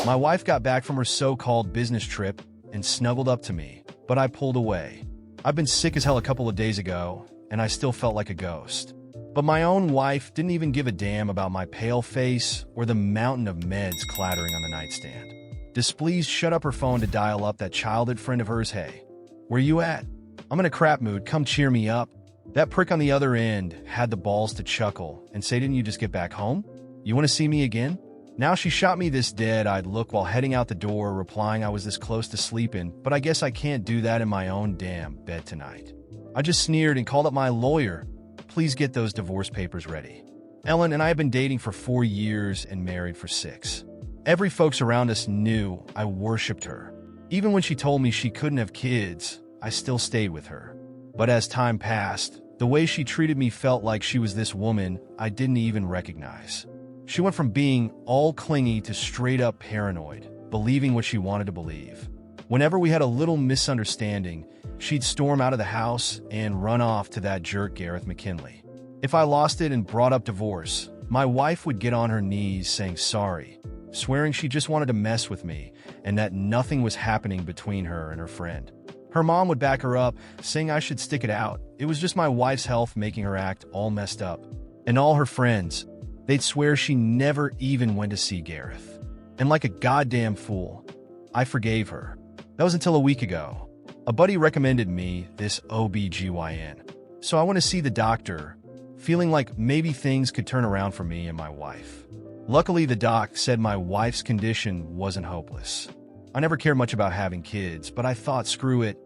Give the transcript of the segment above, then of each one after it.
My wife got back from her so-called business trip and snuggled up to me, but I pulled away. I've been sick as hell a couple of days ago, and I still felt like a ghost. But my own wife didn't even give a damn about my pale face or the mountain of meds clattering on the nightstand. Displeased, shut up her phone to dial up that childhood friend of hers. Hey, where you at? I'm in a crap mood, come cheer me up. That prick on the other end had the balls to chuckle and say, didn't you just get back home? You want to see me again? Now she shot me this dead-eyed look while heading out the door, replying I was this close to sleeping, but I guess I can't do that in my own damn bed tonight. I just sneered and called up my lawyer. Please get those divorce papers ready. Ellen and I have been dating for 4 years and married for 6. Every folks around us knew I worshipped her. Even when she told me she couldn't have kids, I still stayed with her. But as time passed, the way she treated me felt like she was this woman I didn't even recognize. She went from being all clingy to straight-up paranoid, believing what she wanted to believe. Whenever we had a little misunderstanding, she'd storm out of the house and run off to that jerk Gareth McKinley. If I lost it and brought up divorce, my wife would get on her knees saying sorry, swearing she just wanted to mess with me and that nothing was happening between her and her friend. Her mom would back her up, saying I should stick it out. It was just my wife's health making her act all messed up. And all her friends, they'd swear she never even went to see Gareth. And like a goddamn fool, I forgave her. That was until a week ago. A buddy recommended me this OBGYN. So I went to see the doctor, feeling like maybe things could turn around for me and my wife. Luckily, the doc said my wife's condition wasn't hopeless. I never cared much about having kids, but I thought, screw it,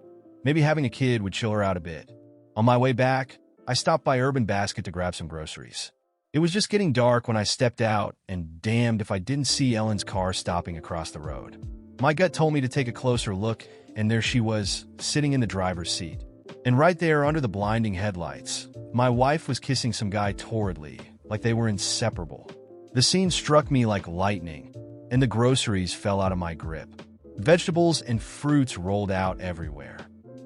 maybe having a kid would chill her out a bit. On my way back, I stopped by Urban Basket to grab some groceries. It was just getting dark when I stepped out, and damned if I didn't see Ellen's car stopping across the road. My gut told me to take a closer look, and there she was, sitting in the driver's seat. And right there under the blinding headlights, my wife was kissing some guy torridly, like they were inseparable. The scene struck me like lightning, and the groceries fell out of my grip. Vegetables and fruits rolled out everywhere.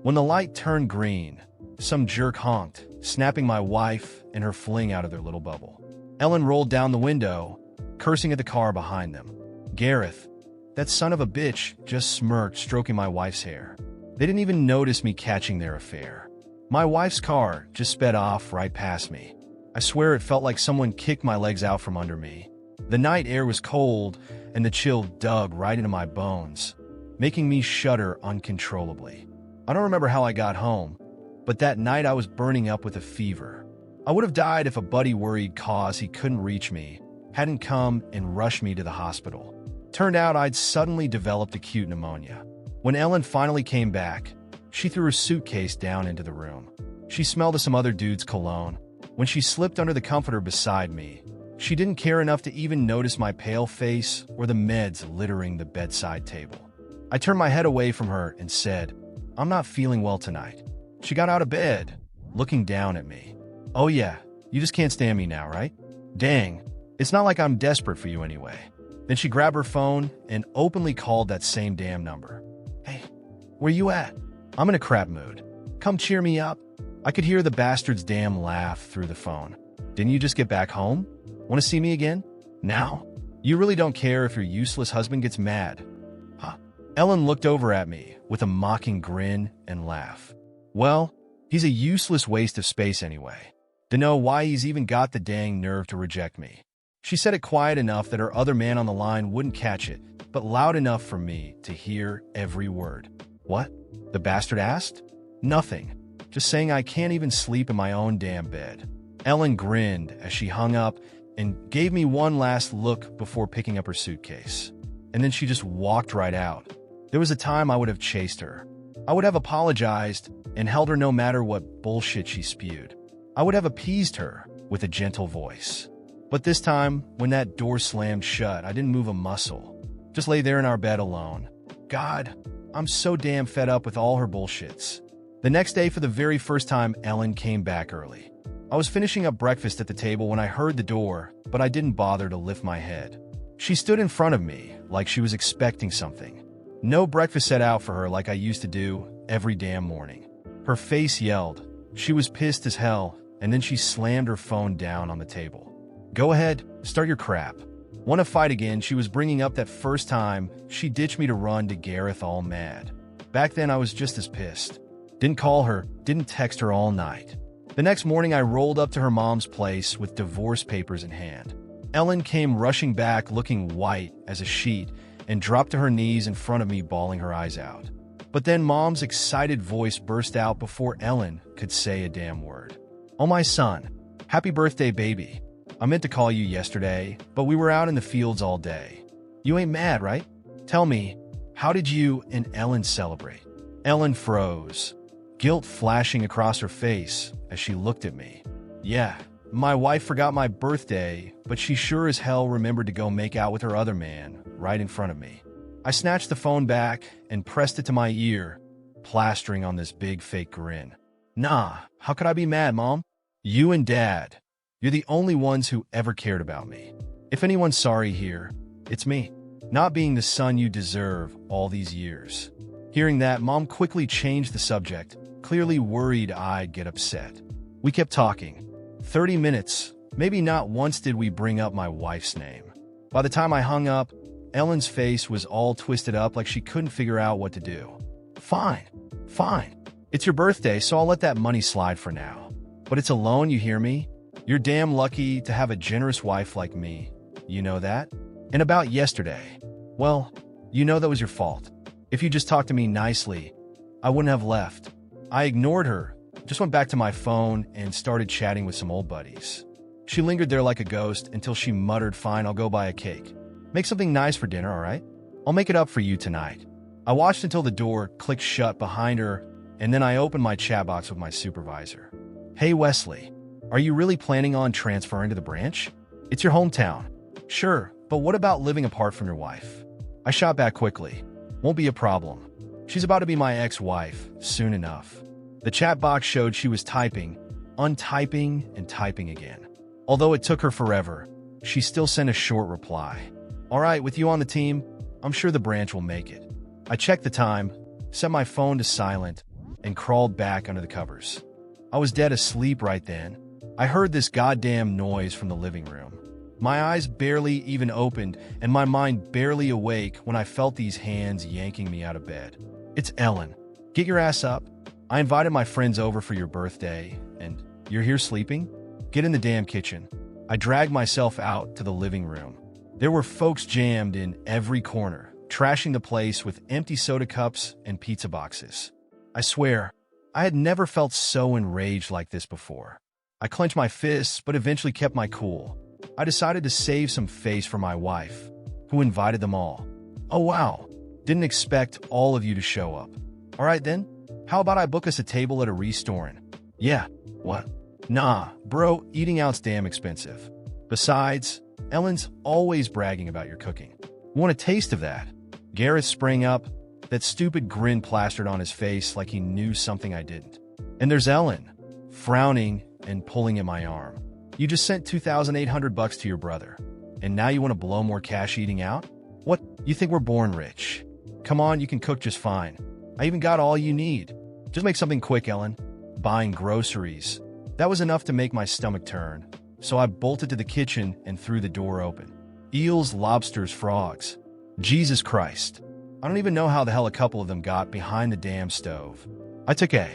When the light turned green, some jerk honked, snapping my wife and her fling out of their little bubble. Ellen rolled down the window, cursing at the car behind them. Gareth, that son of a bitch, just smirked, stroking my wife's hair. They didn't even notice me catching their affair. My wife's car just sped off right past me. I swear it felt like someone kicked my legs out from under me. The night air was cold, and the chill dug right into my bones, making me shudder uncontrollably. I don't remember how I got home, but that night I was burning up with a fever. I would have died if a buddy worried cause he couldn't reach me hadn't come and rushed me to the hospital. Turned out I'd suddenly developed acute pneumonia. When Ellen finally came back, she threw her suitcase down into the room. She smelled of some other dude's cologne. When she slipped under the comforter beside me, she didn't care enough to even notice my pale face or the meds littering the bedside table. I turned my head away from her and said, I'm not feeling well tonight. She got out of bed, looking down at me. Oh yeah, you just can't stand me now, right? Dang, it's not like I'm desperate for you anyway. Then she grabbed her phone and openly called that same damn number. Hey, where you at? I'm in a crap mood. Come cheer me up. I could hear the bastard's damn laugh through the phone. Didn't you just get back home? Want to see me again? Now? You really don't care if your useless husband gets mad? Huh? Ellen looked over at me with a mocking grin and laugh. Well, he's a useless waste of space anyway. To know why he's even got the dang nerve to reject me. She said it quiet enough that her other man on the line wouldn't catch it, but loud enough for me to hear every word. What? The bastard asked? Nothing. Just saying I can't even sleep in my own damn bed. Ellen grinned as she hung up and gave me one last look before picking up her suitcase. And then she just walked right out. There was a time I would have chased her. I would have apologized and held her no matter what bullshit she spewed. I would have appeased her with a gentle voice. But this time, when that door slammed shut, I didn't move a muscle. Just lay there in our bed alone. God, I'm so damn fed up with all her bullshits. The next day, for the very first time, Ellen came back early. I was finishing up breakfast at the table when I heard the door, but I didn't bother to lift my head. She stood in front of me like she was expecting something. No breakfast set out for her like I used to do every damn morning. Her face yelled. She was pissed as hell, and then she slammed her phone down on the table. Go ahead, start your crap. Want to fight again? She was bringing up that first time she ditched me to run to Gareth all mad. Back then, I was just as pissed. Didn't call her, didn't text her all night. The next morning, I rolled up to her mom's place with divorce papers in hand. Ellen came rushing back looking white as a sheet and dropped to her knees in front of me, bawling her eyes out. But then Mom's excited voice burst out before Ellen could say a damn word. "Oh, my son. Happy birthday, baby. I meant to call you yesterday, but we were out in the fields all day. You ain't mad, right? Tell me, how did you and Ellen celebrate?" Ellen froze, guilt flashing across her face as she looked at me. "Yeah, my wife forgot my birthday, but she sure as hell remembered to go make out with her other man right in front of me." I snatched the phone back and pressed it to my ear, plastering on this big fake grin. "Nah, how could I be mad, Mom? You and Dad. You're the only ones who ever cared about me. If anyone's sorry here, it's me. Not being the son you deserve all these years." Hearing that, Mom quickly changed the subject, clearly worried I'd get upset. We kept talking. 30 minutes. Maybe not once did we bring up my wife's name. By the time I hung up, Ellen's face was all twisted up like she couldn't figure out what to do. Fine. It's your birthday, so I'll let that money slide for now. But it's a loan, you hear me? You're damn lucky to have a generous wife like me. You know that? And about yesterday, well, you know that was your fault. If you just talked to me nicely, I wouldn't have left. I ignored her, just went back to my phone and started chatting with some old buddies. She lingered there like a ghost until she muttered, "Fine, I'll go buy a cake. Make something nice for dinner, all right? I'll make it up for you tonight." I watched until the door clicked shut behind her, and then I opened my chat box with my supervisor. "Hey, Wesley, are you really planning on transferring to the branch? It's your hometown." "Sure, but what about living apart from your wife?" I shot back quickly. "Won't be a problem. She's about to be my ex-wife soon enough." The chat box showed she was typing, untyping, and typing again. Although it took her forever, she still sent a short reply. "All right, with you on the team, I'm sure the branch will make it." I checked the time, set my phone to silent, and crawled back under the covers. I was dead asleep right then. I heard this goddamn noise from the living room. My eyes barely even opened, and my mind barely awake when I felt these hands yanking me out of bed. "It's Ellen. Get your ass up. I invited my friends over for your birthday, and you're here sleeping? Get in the damn kitchen." I dragged myself out to the living room. There were folks jammed in every corner, trashing the place with empty soda cups and pizza boxes. I swear, I had never felt so enraged like this before. I clenched my fists, but eventually kept my cool. I decided to save some face for my wife, who invited them all. "Oh wow, didn't expect all of you to show up. All right then, how about I book us a table at a restaurant?" "Yeah, what?" "Nah, bro, eating out's damn expensive. Besides, Ellen's always bragging about your cooking. Want a taste of that?" Gareth sprang up, that stupid grin plastered on his face like he knew something I didn't. And there's Ellen, frowning and pulling at my arm. "You just sent $2,800 to your brother, and now you want to blow more cash eating out? What, you think we're born rich? Come on, you can cook just fine. I even got all you need. Just make something quick, Ellen." Buying groceries. That was enough to make my stomach turn, so I bolted to the kitchen and threw the door open. Eels, lobsters, frogs. Jesus Christ. I don't even know how the hell a couple of them got behind the damn stove. I took a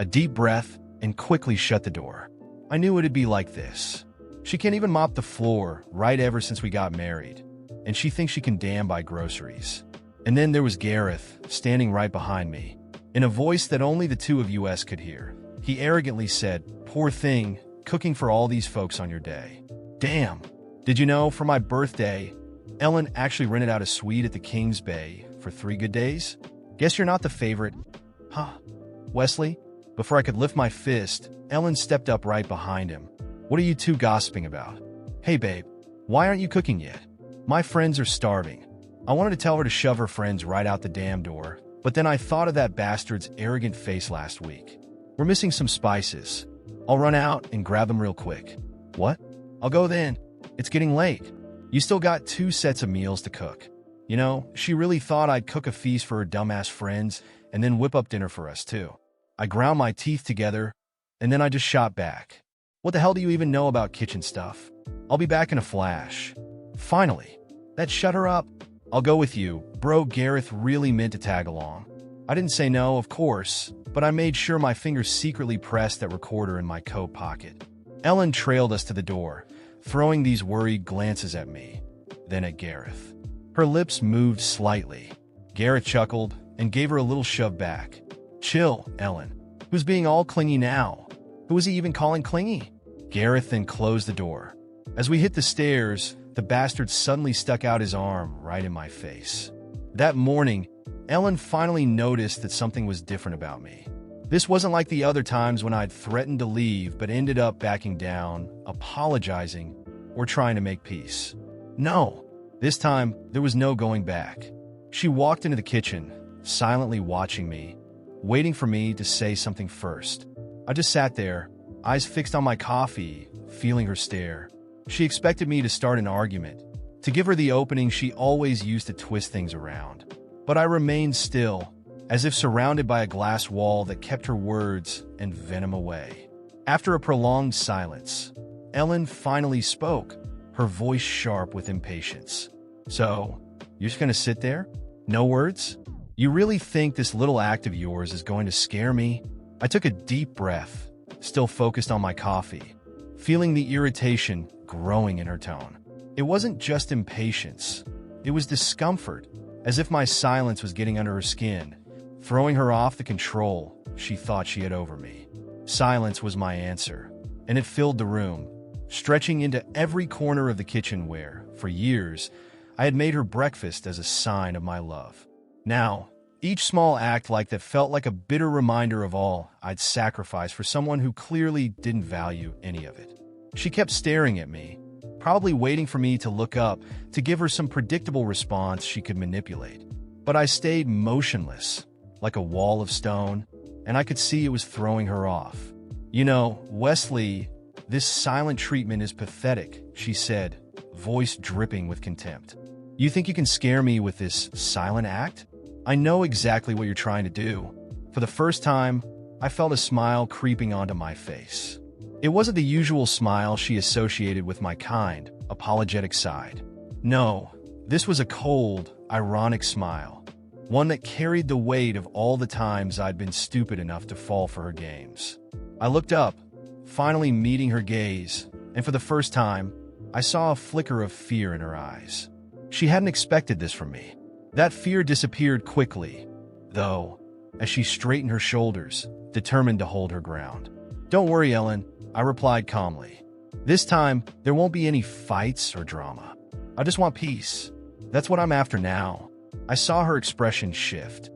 deep breath and quickly shut the door. I knew it'd be like this. She can't even mop the floor right ever since we got married, and she thinks she can damn buy groceries. And then there was Gareth, standing right behind me. In a voice that only the two of us could hear, he arrogantly said, "Poor thing, cooking for all these folks on your day. Damn. Did you know, for my birthday, Ellen actually rented out a suite at the King's Bay for 3 good days? Guess you're not the favorite." "Huh? Wesley?" Before I could lift my fist, Ellen stepped up right behind him. "What are you two gossiping about?" "Hey babe, why aren't you cooking yet? My friends are starving." I wanted to tell her to shove her friends right out the damn door, but then I thought of that bastard's arrogant face last week. "We're missing some spices. I'll run out and grab them real quick." "What? I'll go then. It's getting late. You still got 2 sets of meals to cook." You know, she really thought I'd cook a feast for her dumbass friends and then whip up dinner for us too. I ground my teeth together, and then I just shot back. "What the hell do you even know about kitchen stuff? I'll be back in a flash." Finally, That shut her up. I'll go with you. Bro, Gareth really meant to tag along. I didn't say no, of course, but I made sure my fingers secretly pressed that recorder in my coat pocket. Ellen trailed us to the door, throwing these worried glances at me, then at Gareth. Her lips moved slightly. Gareth chuckled and gave her a little shove back. Chill, Ellen. Who's being all clingy now? Who was he even calling clingy? Gareth then closed the door. As we hit the stairs, the bastard suddenly stuck out his arm right in my face. That morning, Ellen finally noticed that something was different about me. This wasn't like the other times when I'd threatened to leave but ended up backing down, apologizing, or trying to make peace. No, this time there was no going back. She walked into the kitchen, silently watching me, waiting for me to say something first. I just sat there, eyes fixed on my coffee, feeling her stare. She expected me to start an argument, to give her the opening she always used to twist things around. But I remained still, as if surrounded by a glass wall that kept her words and venom away. After a prolonged silence, Ellen finally spoke, her voice sharp with impatience. So, you're just gonna sit there? No words? You really think this little act of yours is going to scare me? I took a deep breath, still focused on my coffee, feeling the irritation growing in her tone. It wasn't just impatience. It was discomfort, as if my silence was getting under her skin, throwing her off the control she thought she had over me. Silence was my answer, and it filled the room, stretching into every corner of the kitchen where, for years, I had made her breakfast as a sign of my love. Now, each small act like that felt like a bitter reminder of all I'd sacrificed for someone who clearly didn't value any of it. She kept staring at me, probably waiting for me to look up to give her some predictable response she could manipulate. But I stayed motionless, like a wall of stone, and I could see it was throwing her off. You know, Wesley, this silent treatment is pathetic, she said, voice dripping with contempt. You think you can scare me with this silent act? I know exactly what you're trying to do. For the first time, I felt a smile creeping onto my face. It wasn't the usual smile she associated with my kind, apologetic side. No, this was a cold, ironic smile, one that carried the weight of all the times I'd been stupid enough to fall for her games. I looked up, finally meeting her gaze, and for the first time, I saw a flicker of fear in her eyes. She hadn't expected this from me. That fear disappeared quickly, though, as she straightened her shoulders, determined to hold her ground. Don't worry, Ellen, I replied calmly. This time, there won't be any fights or drama. I just want peace. That's what I'm after now. I saw her expression shift,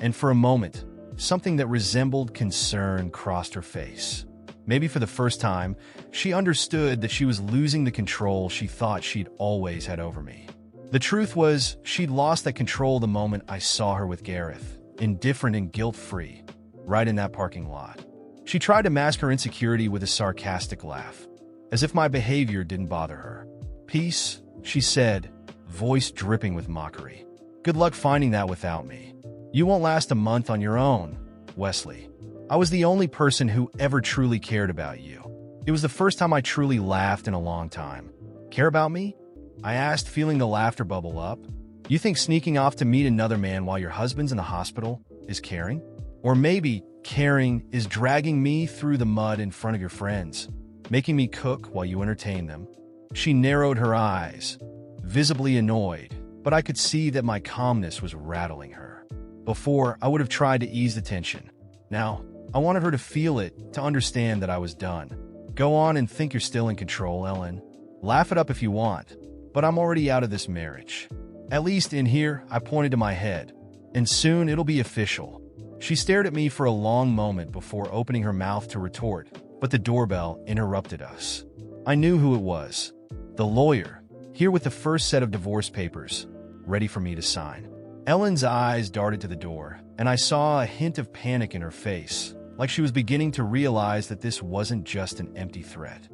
and for a moment, something that resembled concern crossed her face. Maybe for the first time, she understood that she was losing the control she thought she'd always had over me. The truth was, she'd lost that control the moment I saw her with Gareth, indifferent and guilt-free, right in that parking lot. She tried to mask her insecurity with a sarcastic laugh, as if my behavior didn't bother her. Peace, she said, voice dripping with mockery. Good luck finding that without me. You won't last a month on your own, Wesley. I was the only person who ever truly cared about you. It was the first time I truly laughed in a long time. Care about me? I asked, feeling the laughter bubble up. You think sneaking off to meet another man while your husband's in the hospital is caring? Or maybe caring is dragging me through the mud in front of your friends, making me cook while you entertain them? She narrowed her eyes, visibly annoyed, but I could see that my calmness was rattling her. Before, I would have tried to ease the tension. Now, I wanted her to feel it, to understand that I was done. Go on and think you're still in control, Ellen. Laugh it up if you want, but I'm already out of this marriage. At least in here, I pointed to my head, and soon it'll be official. She stared at me for a long moment before opening her mouth to retort, but the doorbell interrupted us. I knew who it was. The lawyer, here with the first set of divorce papers, ready for me to sign. Ellen's eyes darted to the door, and I saw a hint of panic in her face, like she was beginning to realize that this wasn't just an empty threat.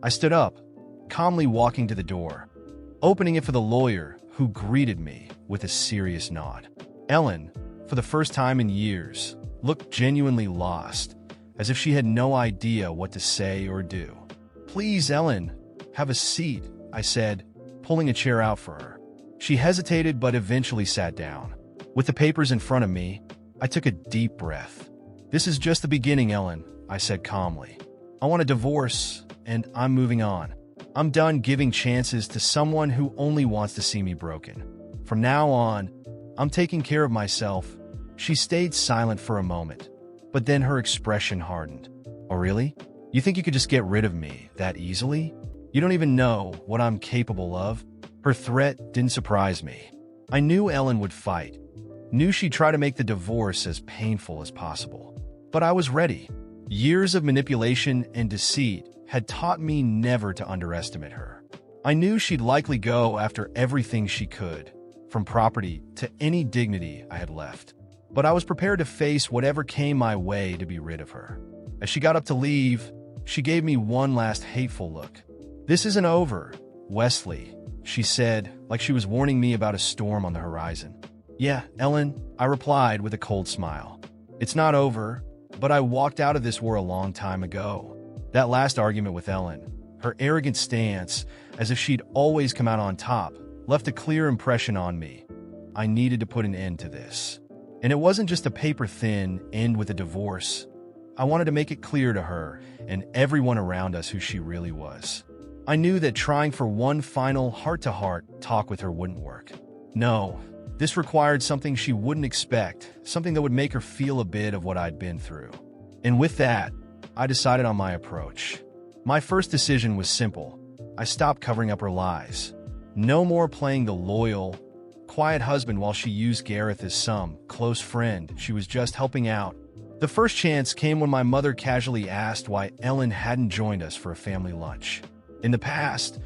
I stood up, calmly walking to the door, opening it for the lawyer, who greeted me with a serious nod. Ellen, for the first time in years, looked genuinely lost, as if she had no idea what to say or do. Please, Ellen, have a seat, I said, pulling a chair out for her. She hesitated but eventually sat down. With the papers in front of me, I took a deep breath. "This is just the beginning, Ellen," I said calmly. "I want a divorce, and I'm moving on. I'm done giving chances to someone who only wants to see me broken. From now on, I'm taking care of myself." She stayed silent for a moment, but then her expression hardened. "Oh, really? You think you could just get rid of me that easily? You don't even know what I'm capable of?" Her threat didn't surprise me. I knew Ellen would fight, knew she'd try to make the divorce as painful as possible. But I was ready. Years of manipulation and deceit had taught me never to underestimate her. I knew she'd likely go after everything she could, from property to any dignity I had left. But I was prepared to face whatever came my way to be rid of her. As she got up to leave, she gave me one last hateful look. "This isn't over, Wesley," she said, like she was warning me about a storm on the horizon. "Yeah, Ellen," I replied with a cold smile. "It's not over, but I walked out of this war a long time ago." That last argument with Ellen, her arrogant stance, as if she'd always come out on top, left a clear impression on me. I needed to put an end to this. And it wasn't just a paper-thin end with a divorce. I wanted to make it clear to her and everyone around us who she really was. I knew that trying for one final heart-to-heart talk with her wouldn't work. No, this required something she wouldn't expect, something that would make her feel a bit of what I'd been through. And with that, I decided on my approach. My first decision was simple. I stopped covering up her lies. No more playing the loyal, quiet husband while she used Gareth as some close friend she was just helping out. The first chance came when my mother casually asked why Ellen hadn't joined us for a family lunch. In the past,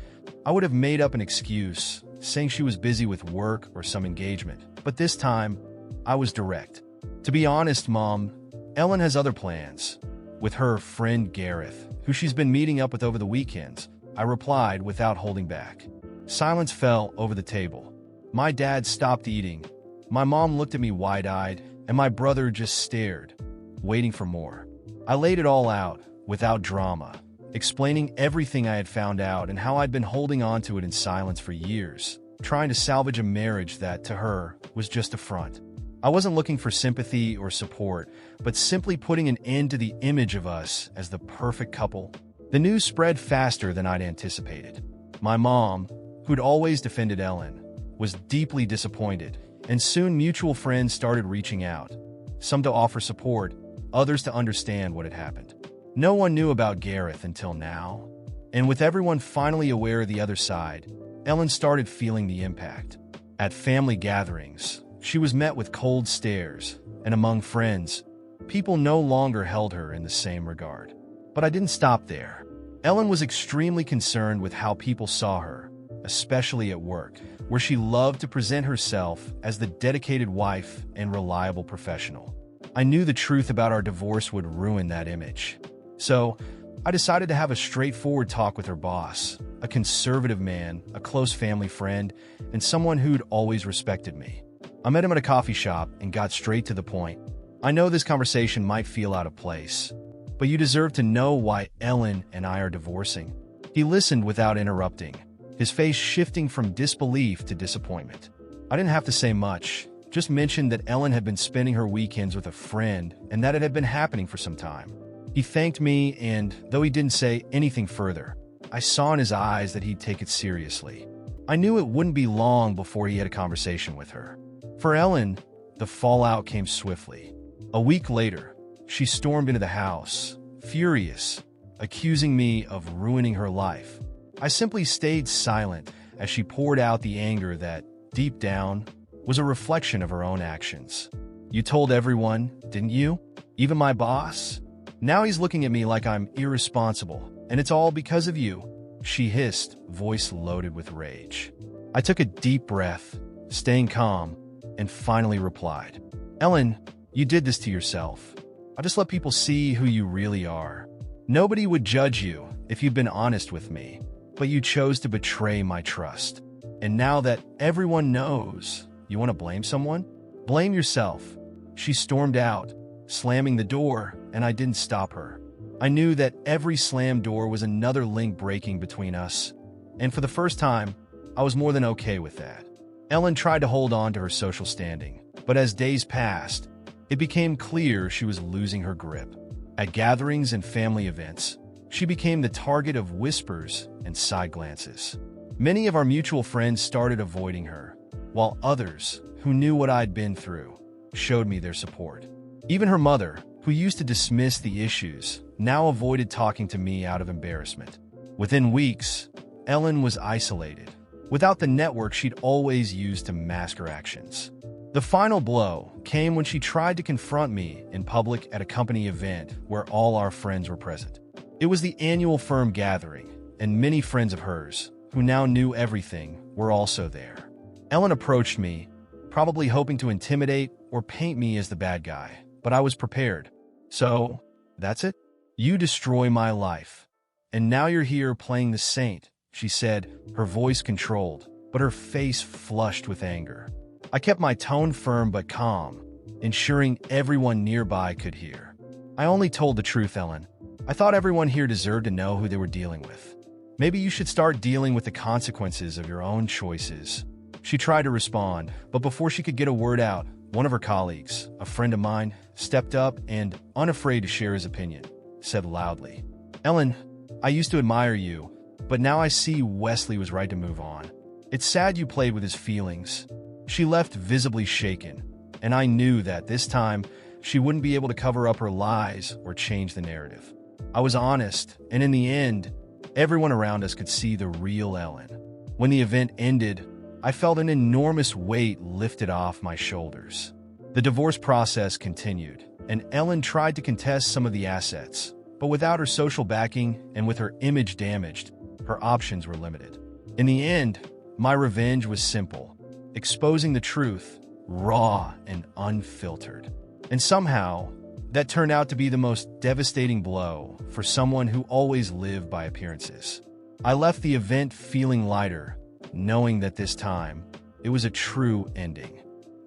I would have made up an excuse, saying she was busy with work or some engagement. But this time, I was direct. "To be honest, Mom, Ellen has other plans. With her friend Gareth, who she's been meeting up with over the weekends," I replied without holding back. Silence fell over the table. My dad stopped eating. My mom looked at me wide-eyed, and my brother just stared, waiting for more. I laid it all out, without drama, explaining everything I had found out and how I'd been holding on to it in silence for years, trying to salvage a marriage that, to her, was just a front. I wasn't looking for sympathy or support, but simply putting an end to the image of us as the perfect couple. The news spread faster than I'd anticipated. My mom, who'd always defended Ellen, was deeply disappointed, and soon mutual friends started reaching out, some to offer support, others to understand what had happened. No one knew about Gareth until now, and with everyone finally aware of the other side, Ellen started feeling the impact. At family gatherings, she was met with cold stares, and among friends, people no longer held her in the same regard. But I didn't stop there. Ellen was extremely concerned with how people saw her, especially at work, where she loved to present herself as the dedicated wife and reliable professional. I knew the truth about our divorce would ruin that image. So, I decided to have a straightforward talk with her boss, a conservative man, a close family friend, and someone who'd always respected me. I met him at a coffee shop and got straight to the point. "I know this conversation might feel out of place, but you deserve to know why Ellen and I are divorcing." He listened without interrupting, his face shifting from disbelief to disappointment. I didn't have to say much, just mentioned that Ellen had been spending her weekends with a friend and that it had been happening for some time. He thanked me, and though he didn't say anything further, I saw in his eyes that he'd take it seriously. I knew it wouldn't be long before he had a conversation with her. For Ellen, the fallout came swiftly. A week later, she stormed into the house, furious, accusing me of ruining her life. I simply stayed silent as she poured out the anger that, deep down, was a reflection of her own actions. "You told everyone, didn't you? Even my boss? Now he's looking at me like I'm irresponsible, and it's all because of you," she hissed, voice loaded with rage. I took a deep breath, staying calm, and finally replied, "Ellen, you did this to yourself. I just let people see who you really are. Nobody would judge you if you'd been honest with me, but you chose to betray my trust. And now that everyone knows, you want to blame someone? Blame yourself." She stormed out, slamming the door, and I didn't stop her. I knew that every slammed door was another link breaking between us, and for the first time, I was more than okay with that. Ellen tried to hold on to her social standing, but as days passed, it became clear she was losing her grip. At gatherings and family events, she became the target of whispers and side glances. Many of our mutual friends started avoiding her, while others, who knew what I'd been through, showed me their support. Even her mother, who used to dismiss the issues, now avoided talking to me out of embarrassment. Within weeks, Ellen was isolated, without the network she'd always used to mask her actions. The final blow came when she tried to confront me in public at a company event where all our friends were present. It was the annual firm gathering, and many friends of hers, who now knew everything, were also there. Ellen approached me, probably hoping to intimidate or paint me as the bad guy, but I was prepared. "So, that's it? You destroy my life. And now you're here playing the saint," she said, her voice controlled, but her face flushed with anger. I kept my tone firm but calm, ensuring everyone nearby could hear. "I only told the truth, Ellen. I thought everyone here deserved to know who they were dealing with. Maybe you should start dealing with the consequences of your own choices." She tried to respond, but before she could get a word out, one of her colleagues, a friend of mine, stepped up and, unafraid to share his opinion, said loudly, "Ellen, I used to admire you, but now I see Wesley was right to move on. It's sad you played with his feelings." She left visibly shaken, and I knew that this time she wouldn't be able to cover up her lies or change the narrative. I was honest, and in the end, everyone around us could see the real Ellen. When the event ended, I felt an enormous weight lifted off my shoulders. The divorce process continued, and Ellen tried to contest some of the assets, but without her social backing and with her image damaged, her options were limited. In the end, my revenge was simple: exposing the truth, raw and unfiltered. And somehow, that turned out to be the most devastating blow for someone who always lived by appearances. I left the event feeling lighter, knowing that this time, it was a true ending.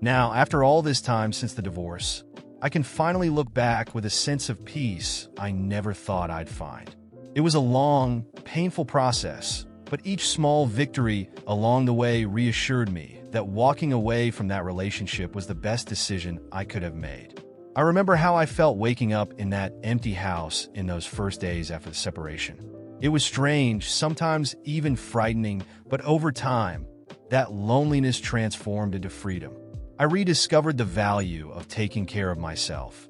Now, after all this time since the divorce, I can finally look back with a sense of peace I never thought I'd find. It was a long, painful process, but each small victory along the way reassured me that walking away from that relationship was the best decision I could have made. I remember how I felt waking up in that empty house in those first days after the separation. It was strange, sometimes even frightening, but over time, that loneliness transformed into freedom. I rediscovered the value of taking care of myself,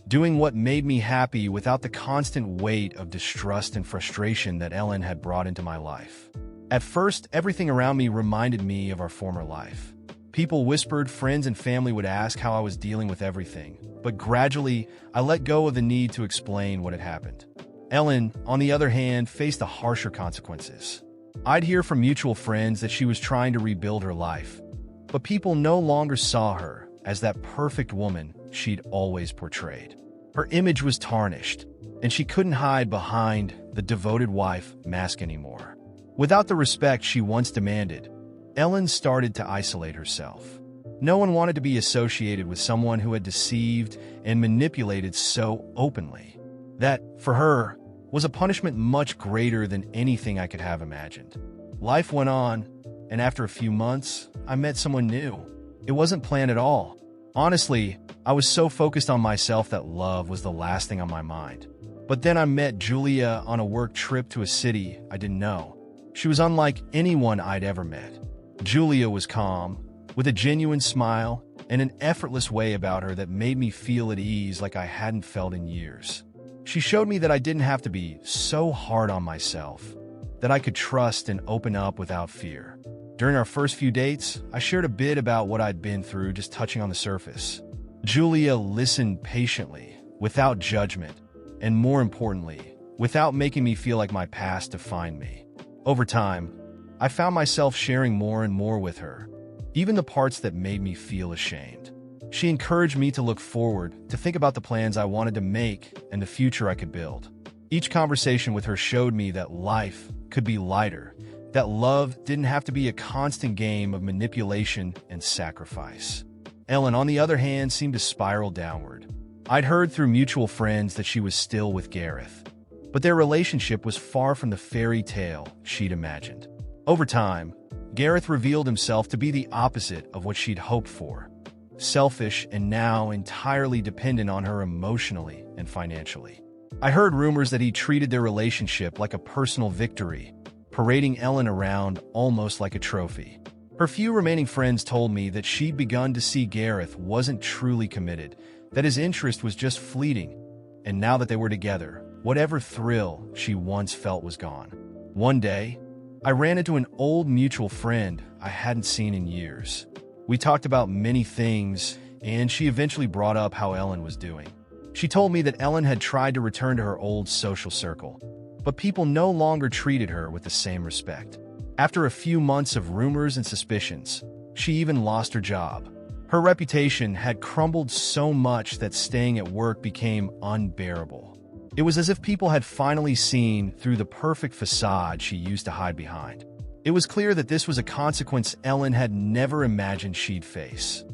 doing what made me happy without the constant weight of distrust and frustration that Ellen had brought into my life. At first, everything around me reminded me of our former life. People whispered, friends and family would ask how I was dealing with everything, but gradually, I let go of the need to explain what had happened. Ellen, on the other hand, faced the harsher consequences. I'd hear from mutual friends that she was trying to rebuild her life, but people no longer saw her as that perfect woman she'd always portrayed. Her image was tarnished, and she couldn't hide behind the devoted wife mask anymore. Without the respect she once demanded, Ellen started to isolate herself. No one wanted to be associated with someone who had deceived and manipulated so openly. That, for her, was a punishment much greater than anything I could have imagined. Life went on, and after a few months, I met someone new. It wasn't planned at all. Honestly, I was so focused on myself that love was the last thing on my mind. But then I met Julia on a work trip to a city I didn't know. She was unlike anyone I'd ever met. Julia was calm, with a genuine smile and an effortless way about her that made me feel at ease like I hadn't felt in years. She showed me that I didn't have to be so hard on myself, that I could trust and open up without fear. During our first few dates, I shared a bit about what I'd been through, just touching on the surface. Julia listened patiently, without judgment, and more importantly, without making me feel like my past defined me. Over time, I found myself sharing more and more with her, even the parts that made me feel ashamed. She encouraged me to look forward, to think about the plans I wanted to make and the future I could build. Each conversation with her showed me that life could be lighter, that love didn't have to be a constant game of manipulation and sacrifice. Ellen, on the other hand, seemed to spiral downward. I'd heard through mutual friends that she was still with Gareth, but their relationship was far from the fairy tale she'd imagined. Over time, Gareth revealed himself to be the opposite of what she'd hoped for. Selfish and now entirely dependent on her emotionally and financially. I heard rumors that he treated their relationship like a personal victory, parading Ellen around almost like a trophy. Her few remaining friends told me that she'd begun to see Gareth wasn't truly committed, that his interest was just fleeting, and now that they were together, whatever thrill she once felt was gone. One day, I ran into an old mutual friend I hadn't seen in years. We talked about many things, and she eventually brought up how Ellen was doing. She told me that Ellen had tried to return to her old social circle, but people no longer treated her with the same respect. After a few months of rumors and suspicions, she even lost her job. Her reputation had crumbled so much that staying at work became unbearable. It was as if people had finally seen through the perfect facade she used to hide behind. It was clear that this was a consequence Ellen had never imagined she'd face.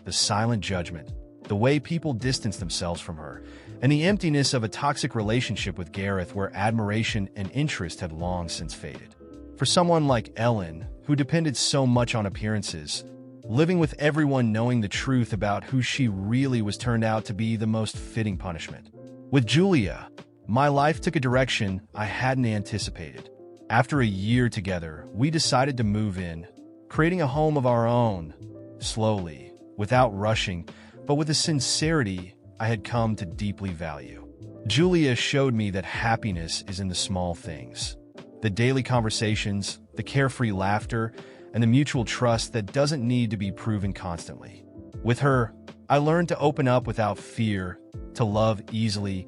The silent judgment, the way people distanced themselves from her, and the emptiness of a toxic relationship with Gareth where admiration and interest had long since faded. For someone like Ellen, who depended so much on appearances, living with everyone knowing the truth about who she really was turned out to be the most fitting punishment. With Julia, my life took a direction I hadn't anticipated. After a year together, we decided to move in, creating a home of our own, slowly, without rushing, but with a sincerity I had come to deeply value. Julia showed me that happiness is in the small things. The daily conversations, the carefree laughter, and the mutual trust that doesn't need to be proven constantly. With her, I learned to open up without fear, to love easily,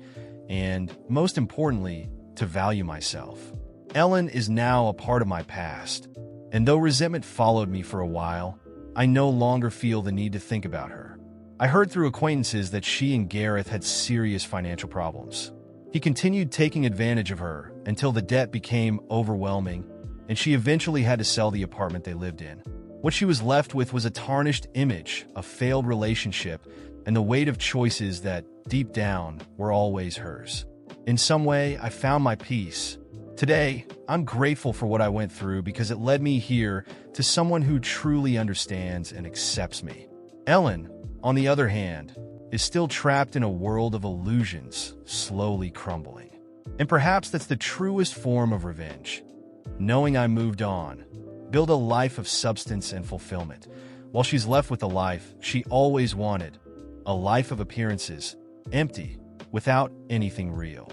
and, most importantly, to value myself. Ellen is now a part of my past, and though resentment followed me for a while, I no longer feel the need to think about her. I heard through acquaintances that she and Gareth had serious financial problems. He continued taking advantage of her until the debt became overwhelming, and she eventually had to sell the apartment they lived in. What she was left with was a tarnished image, a failed relationship, and the weight of choices that, deep down, were always hers. In some way, I found my peace. Today, I'm grateful for what I went through because it led me here to someone who truly understands and accepts me. Ellen, on the other hand, is still trapped in a world of illusions, slowly crumbling. And perhaps that's the truest form of revenge. Knowing I moved on, build a life of substance and fulfillment, while she's left with the life she always wanted, a life of appearances, empty, without anything real.